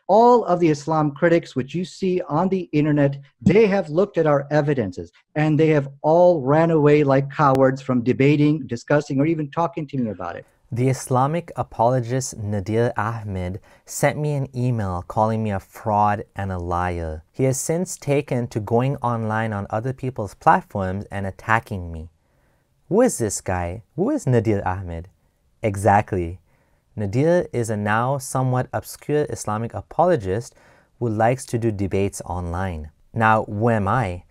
All of the Islam critics which you see on the internet, they have looked at our evidences and they have all ran away like cowards from debating, discussing, or even talking to me about it. The Islamic apologist Nadir Ahmed sent me an email calling me a fraud and a liar. He has since taken to going online on other people's platforms and attacking me. Who is this guy? Who is Nadir Ahmed? Exactly. Nadir is a now somewhat obscure Islamic apologist who likes to do debates online. Now, who am I?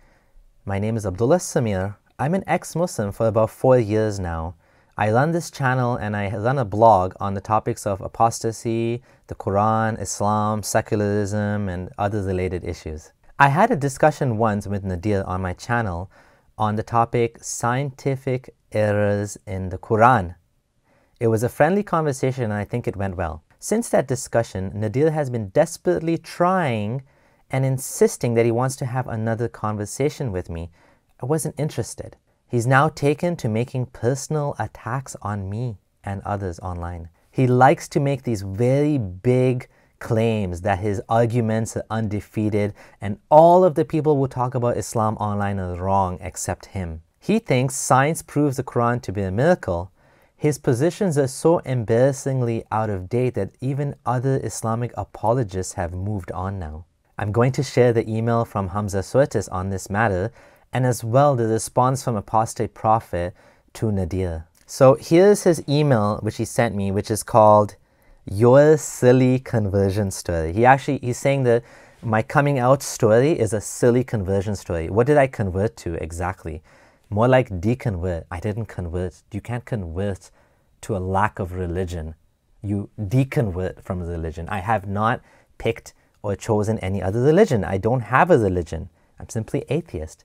My name is Abdullah Samir. I'm an ex-Muslim for about 4 years now. I run this channel and I run a blog on the topics of apostasy, the Quran, Islam, secularism, and other related issues. I had a discussion once with Nadir on my channel on the topic scientific errors in the Quran. It was a friendly conversation and I think it went well. Since that discussion, Nadir has been desperately trying and insisting that he wants to have another conversation with me. I wasn't interested. He's now taken to making personal attacks on me and others online. He likes to make these very big claims that his arguments are undefeated and all of the people who talk about Islam online are wrong except him. He thinks science proves the Quran to be a miracle. His positions are so embarrassingly out of date that even other Islamic apologists have moved on now. I'm going to share the email from Hamza Surtis on this matter, and as well the response from Apostate Prophet to Nadir. So here's his email which he sent me, which is called Your Silly Conversion Story. He's saying that my coming out story is a silly conversion story. What did I convert to exactly? More like deconvert. I didn't convert. You can't convert to a lack of religion. You deconvert from religion. I have not picked or chosen any other religion. I don't have a religion. I'm simply atheist.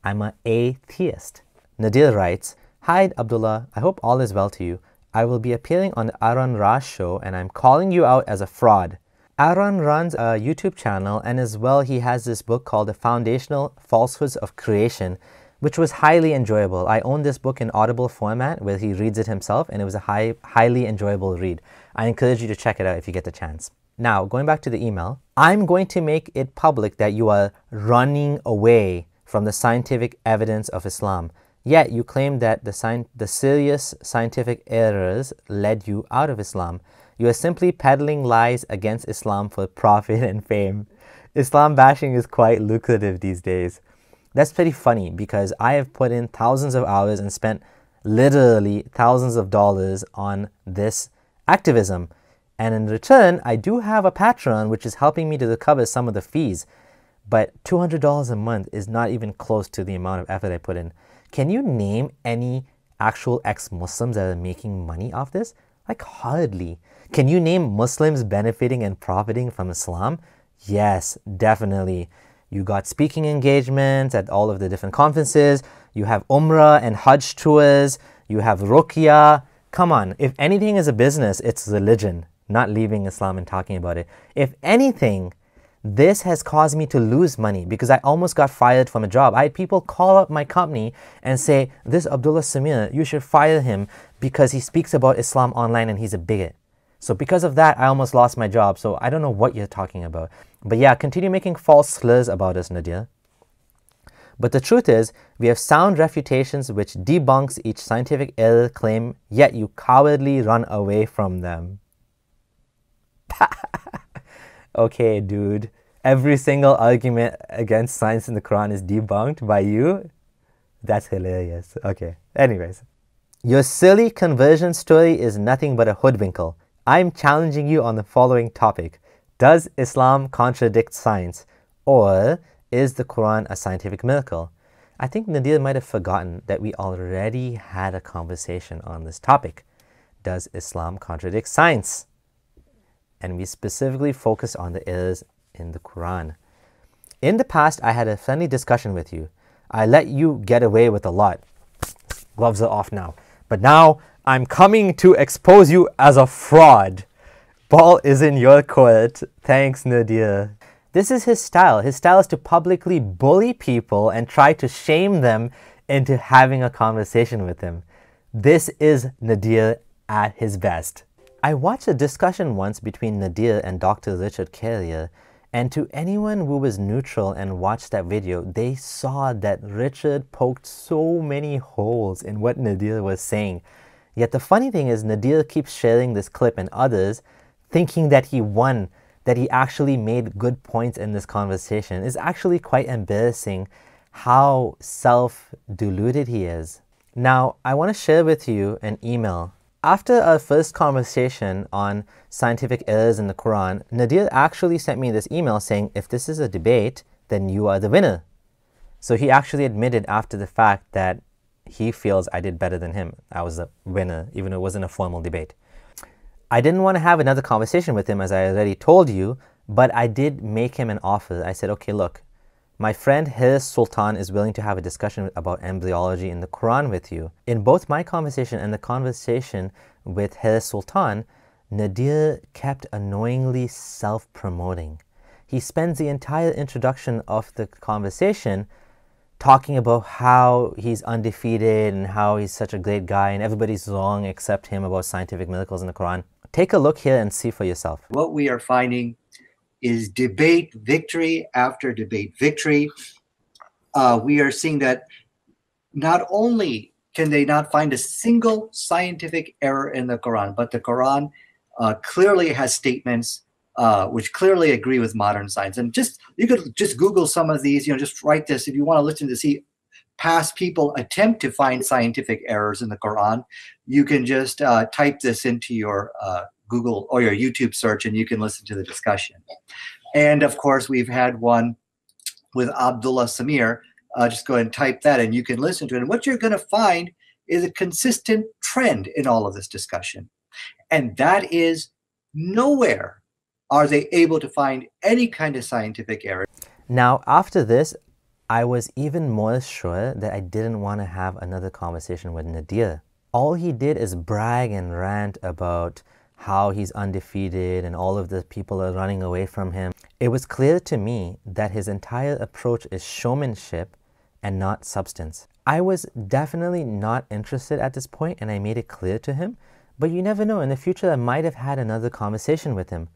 I'm an atheist. Nadir writes, Hi Abdullah, I hope all is well to you. I will be appearing on the Aaron Ra's show and I'm calling you out as a fraud. Aaron runs a YouTube channel and as well he has this book called The Foundational Falsehoods of Creation, which was highly enjoyable. I own this book in Audible format where he reads it himself and it was a highly enjoyable read. I encourage you to check it out if you get the chance. Now, going back to the email, I'm going to make it public that you are running away from the scientific evidence of Islam. Yet you claim that the serious scientific errors led you out of Islam. You are simply peddling lies against Islam for profit and fame. Islam bashing is quite lucrative these days. That's pretty funny because I have put in thousands of hours and spent literally thousands of dollars on this activism. And in return, I do have a Patreon which is helping me to recover some of the fees. But $200 a month is not even close to the amount of effort I put in. Can you name any actual ex-Muslims that are making money off this? Like hardly. Can you name Muslims benefiting and profiting from Islam? Yes, definitely. You got speaking engagements at all of the different conferences. You have Umrah and Hajj tours. You have Ruqya. Come on, if anything is a business, it's religion, not leaving Islam and talking about it. If anything, this has caused me to lose money because I almost got fired from a job. I had people call up my company and say, this Abdullah Samir, you should fire him because he speaks about Islam online and he's a bigot. So because of that, I almost lost my job. So I don't know what you're talking about. But yeah, continue making false slurs about us, Nadir. But the truth is, we have sound refutations which debunks each scientific error claim, yet you cowardly run away from them. Okay, dude. Every single argument against science in the Quran is debunked by you? That's hilarious. Okay. Anyways. Your silly conversion story is nothing but a hoodwinkle. I'm challenging you on the following topic. Does Islam contradict science? Or is the Quran a scientific miracle? I think Nadir might have forgotten that we already had a conversation on this topic. Does Islam contradict science? And we specifically focused on the errors in the Quran. In the past, I had a friendly discussion with you. I let you get away with a lot. Gloves are off now. But now, I'm coming to expose you as a fraud. Ball is in your court. Thanks, Nadir. This is his style. His style is to publicly bully people and try to shame them into having a conversation with him. This is Nadir at his best. I watched a discussion once between Nadir and Dr. Richard Carrier, and to anyone who was neutral and watched that video, they saw that Richard poked so many holes in what Nadir was saying. Yet the funny thing is, Nadir keeps sharing this clip and others, thinking that he won, that he actually made good points in this conversation. It's actually quite embarrassing how self-deluded he is. Now, I want to share with you an email. After our first conversation on scientific errors in the Quran, Nadir actually sent me this email saying, if this is a debate, then you are the winner. So he actually admitted after the fact that he feels I did better than him. I was the winner, even though it wasn't a formal debate. I didn't want to have another conversation with him, as I already told you, but I did make him an offer. I said, okay, look, my friend Hirs Sultan is willing to have a discussion about embryology in the Quran with you. In both my conversation and the conversation with Hirs Sultan, Nadir kept annoyingly self-promoting. He spends the entire introduction of the conversation talking about how he's undefeated and how he's such a great guy and everybody's wrong except him about scientific miracles in the Quran. Take a look here and see for yourself. What we are finding is debate victory after debate victory. We are seeing that not only can they not find a single scientific error in the Quran, but the Quran clearly has statements which clearly agree with modern science. And you could just Google some of these, just write this if you want to listen to see past people attempt to find scientific errors in the Quran. You can just type this into your Google or your YouTube search and you can listen to the discussion. And of course, we've had one with Abdullah Samir. Just go ahead and type that and you can listen to it. And what you're going to find is a consistent trend in all of this discussion. And that is nowhere are they able to find any kind of scientific error. Now, after this, I was even more sure that I didn't want to have another conversation with Nadir. All he did is brag and rant about how he's undefeated and all of the people are running away from him. It was clear to me that his entire approach is showmanship and not substance. I was definitely not interested at this point and I made it clear to him, but you never know, in the future I might have had another conversation with him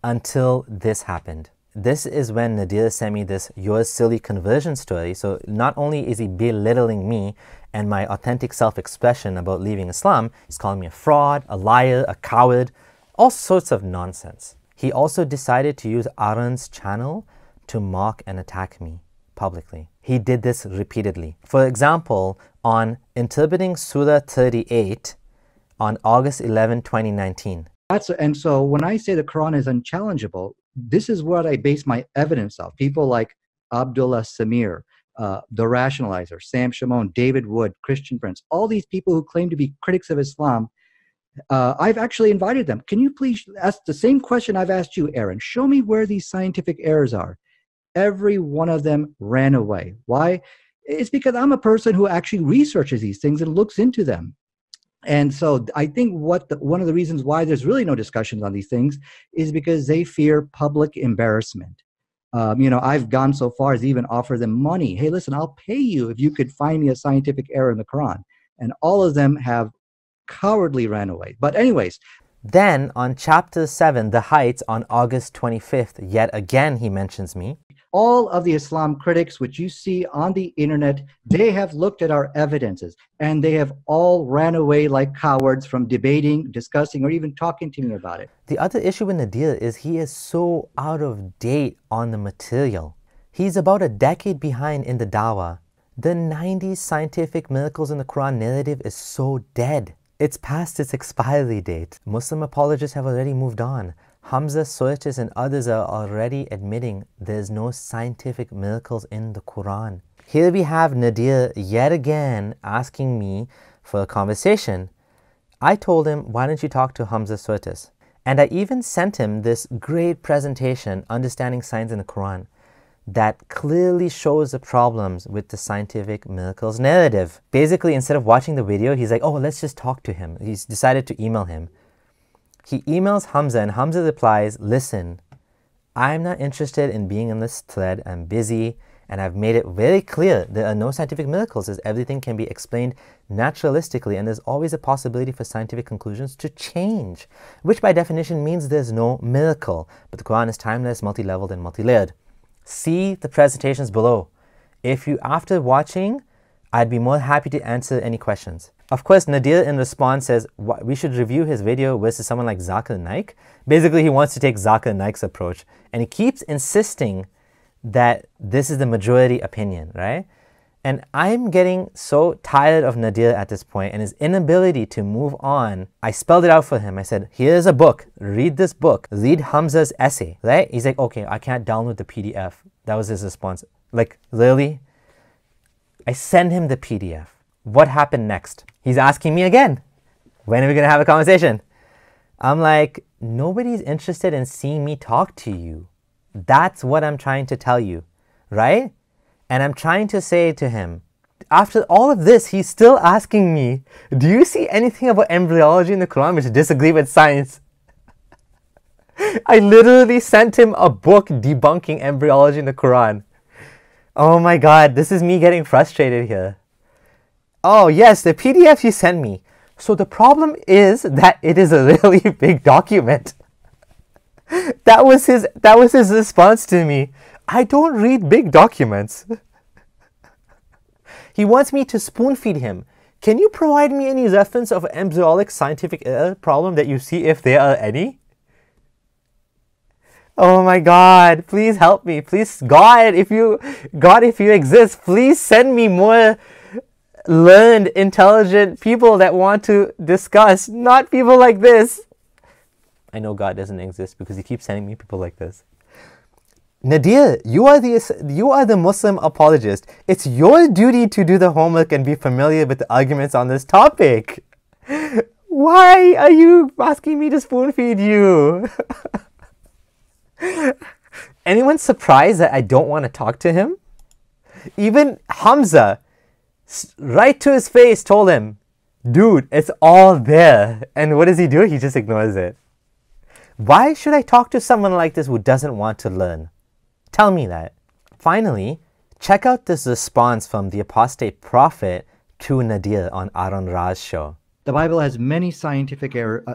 until this happened. This is when Nadir sent me this "your silly conversion" story. So not only is he belittling me and my authentic self-expression about leaving Islam, he's calling me a fraud, a liar, a coward, all sorts of nonsense. He also decided to use Aaron's channel to mock and attack me publicly. He did this repeatedly. For example, on interpreting Surah 38 on August 11, 2019. And so when I say the Quran is unchallengeable, this is what I base my evidence of. People like Abdullah Samir, the Rationalizer, Sam Shimon, David Wood, Christian Prince, all these people who claim to be critics of Islam, I've actually invited them. Can you please ask the same question I've asked you, Aaron? Show me where these scientific errors are. Every one of them ran away. Why? It's because I'm a person who actually researches these things and looks into them. And so I think one of the reasons why there's really no discussions on these things is because they fear public embarrassment. I've gone so far as even offer them money. Hey, listen, I'll pay you if you could find me a scientific error in the Quran. And all of them have cowardly ran away. But anyways. Then on chapter 7, The Heights, on August 25th, yet again he mentions me. All of the Islam critics which you see on the internet, they have looked at our evidences and they have all ran away like cowards from debating, discussing, or even talking to me about it. The other issue with Nadir is he is so out of date on the material. He's about a decade behind in the dawah. The 90s scientific miracles in the Quran narrative is so dead. It's past its expiry date. Muslim apologists have already moved on. Hamza, Soetis and others are already admitting there's no scientific miracles in the Quran. Here we have Nadir yet again asking me for a conversation. I told him, why don't you talk to Hamza Soetis? And I even sent him this great presentation, Understanding Science in the Quran, that clearly shows the problems with the scientific miracles narrative. Basically, instead of watching the video, he's like, oh, let's just talk to him. He's decided to email him. He emails Hamza and Hamza replies, listen, I'm not interested in being in this thread. I'm busy And I've made it very clear there are no scientific miracles, as everything can be explained naturalistically, and there's always a possibility for scientific conclusions to change, which by definition means there's no miracle. But the Quran is timeless, multi-leveled, and multi-layered. See the presentations below. If you, after watching, I'd be more happy to answer any questions. Of course, Nadir in response says we should review his video versus someone like Zakir Naik. Basically, he wants to take Zakir Naik's approach, and he keeps insisting that this is the majority opinion, right? And I'm getting so tired of Nadir at this point and his inability to move on. I spelled it out for him. I said, here's a book. Read this book. Read Hamza's essay, right? He's like, okay, I can't download the PDF. That was his response. Like, really? I send him the PDF. What happened next? He's asking me again, when are we going to have a conversation? I'm like, nobody's interested in seeing me talk to you. That's what I'm trying to tell you, right? And I'm trying to say to him, after all of this, he's still asking me, do you see anything about embryology in the Quran which disagree with science? I literally sent him a book debunking embryology in the Quran. Oh my God, this is me getting frustrated here. Oh yes, the PDF you sent me. So the problem is that it is a really big document. That was his response to me. I don't read big documents. He wants me to spoon feed him. Can you provide me any reference of embryonic scientific error problem that you see, if there are any? Oh my God, please help me. Please, God, if you exist, please send me more learned, intelligent people that want to discuss, not people like this. I know God doesn't exist because he keeps sending me people like this. Nadir, you are the Muslim apologist. It's your duty to do the homework and be familiar with the arguments on this topic. Why are you asking me to spoon feed you? Anyone surprised that I don't want to talk to him? Even Hamza, right to his face, told him, dude, it's all there. And what does he do? He just ignores it. Why should I talk to someone like this who doesn't want to learn? Tell me that. Finally, check out this response from the Apostate Prophet to Nadir on Aaron Ra's show. The Bible has many scientific errors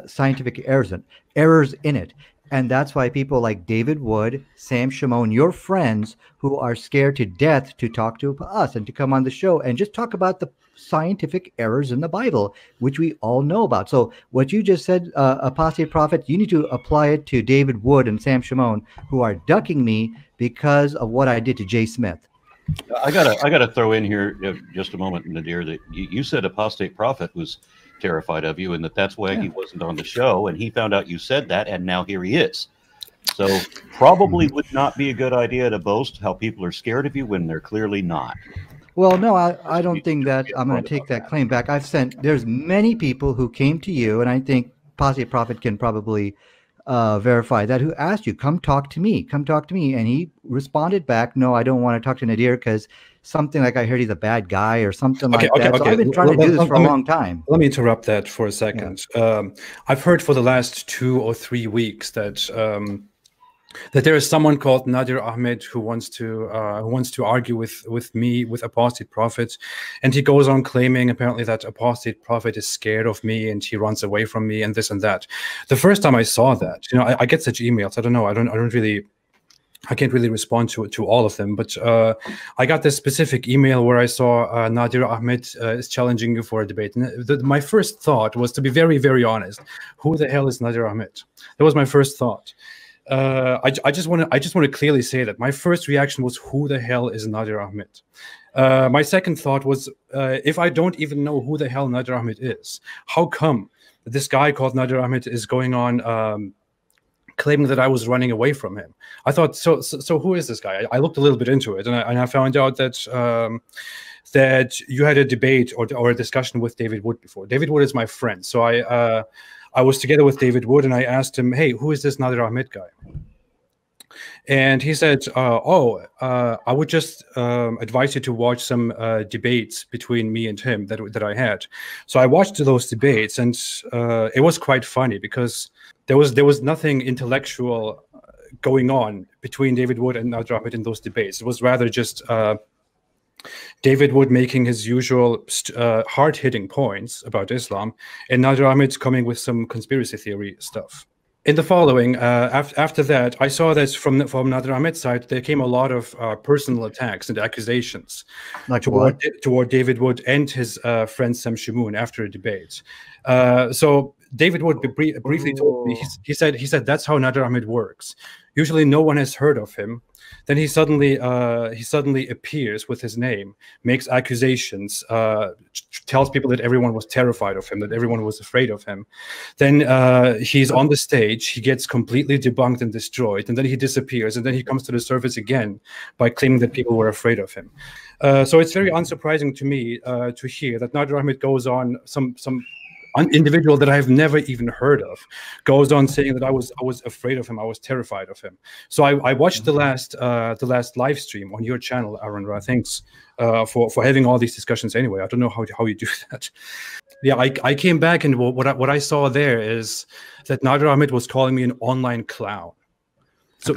in it. And that's why people like David Wood, Sam Shimon, your friends who are scared to death to talk to us and to come on the show and just talk about the scientific errors in the Bible, which we all know about. So what you just said, Apostate Prophet, you need to apply it to David Wood and Sam Shimon, who are ducking me because of what I did to Jay Smith. I gotta throw in here just a moment, Nadir, that you said Apostate Prophet was terrified of you, and that's why he wasn't on the show, and he found out you said that, and now here he is. So probably would not be a good idea to boast how people are scared of you when they're clearly not. Well, no, I don't think that I'm going to take that claim back. There's many people who came to you, and I think Apostate Prophet can probably verify that, who asked you, come talk to me, and he responded back, no, I don't want to talk to Nadir because something like I heard he's a bad guy or something like that. Okay. So I've been trying to do this for a long time. Let me interrupt that for a second. Yeah. I've heard for the last 2 or 3 weeks that that there is someone called Nadir Ahmed who wants to argue with me, with Apostate Prophet, and he goes on claiming apparently that Apostate Prophet is scared of me and he runs away from me and this and that. The first time I saw that, I get such emails. I don't know. I can't really respond to all of them, but I got this specific email where I saw Nadir Ahmed is challenging you for a debate. And my first thought was, to be very, very honest, who the hell is Nadir Ahmed? That was my first thought. I just want to clearly say that my first reaction was, who the hell is Nadir Ahmed? My second thought was, if I don't even know who the hell Nadir Ahmed is, how come this guy called Nadir Ahmed is going on claiming that I was running away from him? I thought, so who is this guy? I looked a little bit into it, and I found out that that you had a debate or a discussion with David Wood before. David Wood is my friend, so I was together with David Wood, and I asked him, hey, who is this Nadir Ahmed guy? And he said, I would just advise you to watch some debates between me and him that I had. So I watched those debates, and it was quite funny because there was nothing intellectual going on between David Wood and Nadir Ahmed in those debates. It was rather just David Wood making his usual hard-hitting points about Islam, and Nadir Ahmed coming with some conspiracy theory stuff. In the following, after that, I saw that from Nadir Ahmed's side, there came a lot of personal attacks and accusations toward David Wood and his friend Sam Shimoon after a debate. So David Wood briefly told me, he said that's how Nadir Ahmed works. Usually no one has heard of him. Then he suddenly appears with his name, makes accusations, tells people that everyone was terrified of him, that everyone was afraid of him. Then he's on the stage, he gets completely debunked and destroyed, and then he disappears, and then he comes to the surface again by claiming that people were afraid of him. So it's very unsurprising to me to hear that Nadir Ahmed goes on some individual that I have never even heard of goes on saying that I was afraid of him, I was terrified of him. So I watched the last live stream on your channel, Aaron. Thanks for having all these discussions. Anyway, I don't know how you do that. Yeah, I came back, and what I saw there is that Nadir Ahmed was calling me an online clown. So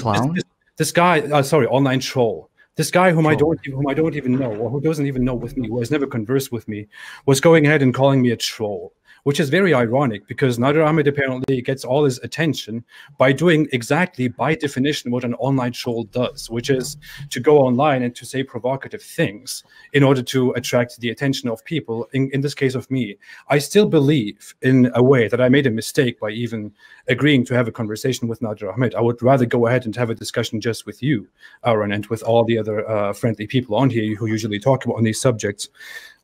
this guy, sorry, online troll. This guy whom I don't even know, or who doesn't even know with me, who has never conversed with me, was going ahead and calling me a troll, which is very ironic because Nadir Ahmed apparently gets all his attention by doing exactly, by definition, what an online troll does, which is to go online and to say provocative things in order to attract the attention of people, in this case of me. I still believe in a way that I made a mistake by even agreeing to have a conversation with Nadir Ahmed. I would rather go ahead and have a discussion just with you, Aaron, and with all the other friendly people on here who usually talk about on these subjects.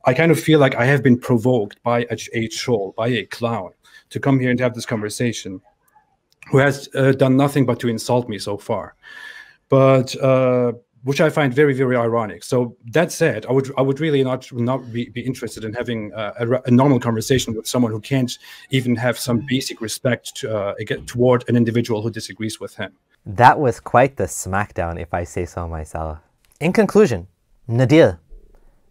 I kind of feel like I have been provoked by a troll, by a clown, to come here and have this conversation, who has done nothing but to insult me so far, but which I find very, very ironic. So that said, I would really not be interested in having a normal conversation with someone who can't even have some basic respect toward an individual who disagrees with him. That was quite the smackdown, if I say so myself. In conclusion, Nadir,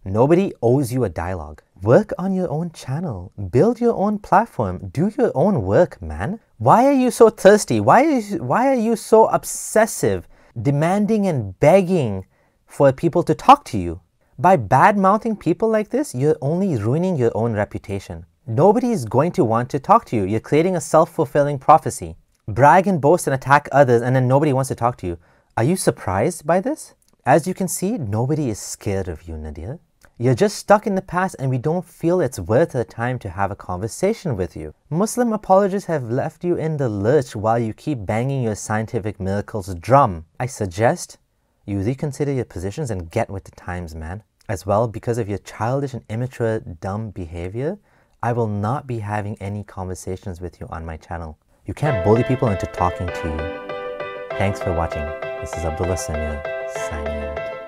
nobody owes you a dialogue. Work on your own channel. Build your own platform. Do your own work, man. Why are you so thirsty? Why are you so obsessive, demanding and begging for people to talk to you? By bad-mouthing people like this, you're only ruining your own reputation. Nobody is going to want to talk to you. You're creating a self-fulfilling prophecy. Brag and boast and attack others, and then nobody wants to talk to you. Are you surprised by this? As you can see, nobody is scared of you, Nadir. You're just stuck in the past, and we don't feel it's worth the time to have a conversation with you. Muslim apologists have left you in the lurch while you keep banging your scientific miracles drum. I suggest you reconsider your positions and get with the times, man. As well, because of your childish and immature, dumb behavior, I will not be having any conversations with you on my channel. You can't bully people into talking to you. Thanks for watching. This is Abdullah Samir, signing out.